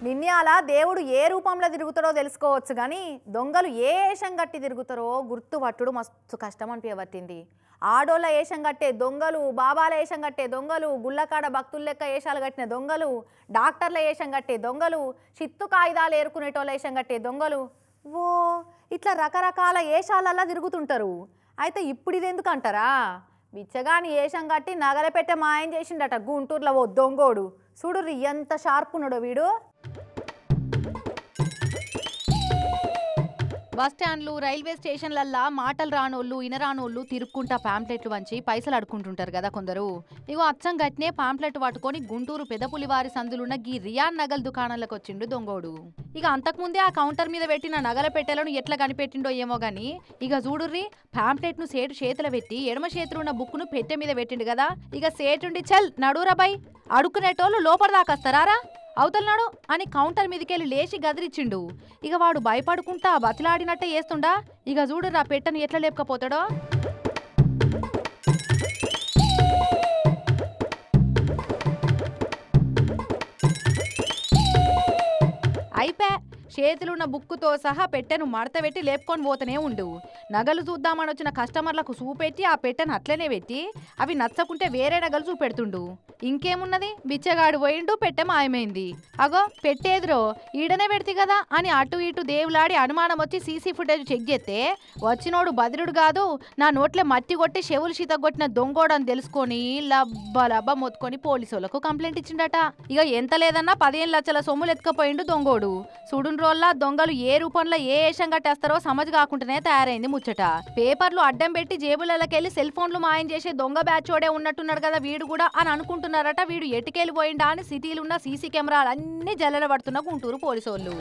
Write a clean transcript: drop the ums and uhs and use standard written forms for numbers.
నిన్యాల దేవుడు ఏ రూపంలో తిరుగుతాడో తెలుసుకోవచ్చు కానీ దొంగలు ఏ ఏషం గట్టి తిరుగుతారో గుర్తుపట్టుడు మస్తు కష్టం అనిపించబట్టింది. ఆడోళ్ళ ఏషం కట్టే దొంగలు, బాబాల ఏషం కట్టే దొంగలు, గుళ్ళకాడ భక్తుల లెక్క ఏషాలు కట్టిన దొంగలు, డాక్టర్ల ఏషం కట్టే దొంగలు, చిత్తు కాగితాలు ఏరుకునేటోళ్ళ ఏషం కట్టే దొంగలు, ఓ ఇట్లా రకరకాల ఏషాలల్లా తిరుగుతుంటారు. అయితే ఇప్పుడు ఇది ఎందుకు అంటారా, బిచ్చగాని ఏషం కట్టి నగల పెట్టే మాయం చేసిండట గుంటూరులో ఓ దొంగోడు. చూడు ఎంత షార్ప్ ఉన్నాడో వీడు. బస్టాండ్లు, రైల్వే స్టేషన్లల్లా మాటలు రానోళ్ళు, ఇనరానోళ్ళు తిరుక్కుంటా పాంప్లెట్లు వంచి పైసలు అడుక్కుంటుంటారు కదా కొందరు. ఇగో అచ్చం గట్నే పాంప్లెట్ పట్టుకొని గుంటూరు పెదపులివారి సందులున్న గీ రియాన్ నగల దుకాణాలకు వచ్చిండు దొంగోడు. ఇక అంతకుముందే ఆ కౌంటర్ మీద పెట్టిన నగల పెట్టెలను ఎట్లా కనిపెట్టిండో ఏమో గాని ఇక చూడుర్రి, పాంప్లెట్ ను సేటు చేతుల పెట్టి ఎడమ చేతులు ఉన్న బుక్కును పెట్టె మీద పెట్టిండు కదా. ఇక సేటుండి చల్ నడురాబై అడుక్కునేటోళ్ళు లోపల దాకొస్తారా అవతలనాడు అని కౌంటర్ మీదకెళ్ళి లేచి గదిరిచ్చిండు. ఇక వాడు భయపడుకుంటా బతిలాడినట్టే చేస్తుండా. ఇక చూడు నా పెట్టను ఎట్లా లేపకపోతాడో. అయిపే చేతులున్న బుక్కుతో సహా పెట్టెను మడతపెట్టి లేపుకొని పోతూనే ఉండు. నగలు చూద్దామని వచ్చిన కస్టమర్లకు చూపెట్టి ఆ పెట్టెను అట్లనే పెట్టి అవి నచ్చకుంటే వేరే నగలు చూపెడుతుండు. ఇంకేమున్నది, బిచ్చగాడు పోయిండు, పెట్టె మాయమైంది. అగో పెట్టేదిరో ఈడనే పెడితే కదా అని అటు ఇటు దేవులాడి అనుమానం వచ్చి సీసీ ఫుటేజ్ చెక్ చేస్తే వచ్చినోడు బదిరుడు కాదు, నా నోట్లే మట్టి కొట్టి చెవులు శీతగొట్టిన దొంగోడని తెలుసుకొని లబ్బ మొత్తుకొని పోలీసులకు కంప్లైంట్ ఇచ్చిండట. ఇక ఎంత లేదన్నా 15 లక్షల సొమ్ములు ఎత్తుకపోయిండు దొంగోడు. చూడున్ రోల్లా దొంగలు ఏ రూపంలో ఏ ఏషం కట్టేస్తారో సమజ్ కాకుండానే తయారైంది ముచ్చట. పేపర్లు అడ్డం పెట్టి జేబులకెళ్ళి సెల్ ఫోన్లు మాయం చేసే దొంగ బ్యాచోడే ఉన్నట్టున్నాడు కదా వీడు కూడా అని అనుకుంటున్నారట. వీడు ఎటుకెళ్ళిపోయిండా అని సిటీలున్న సీసీ కెమెరాలు అన్ని జల్లెడ పడుతున్న గుంటూరు పోలీసోళ్ళు.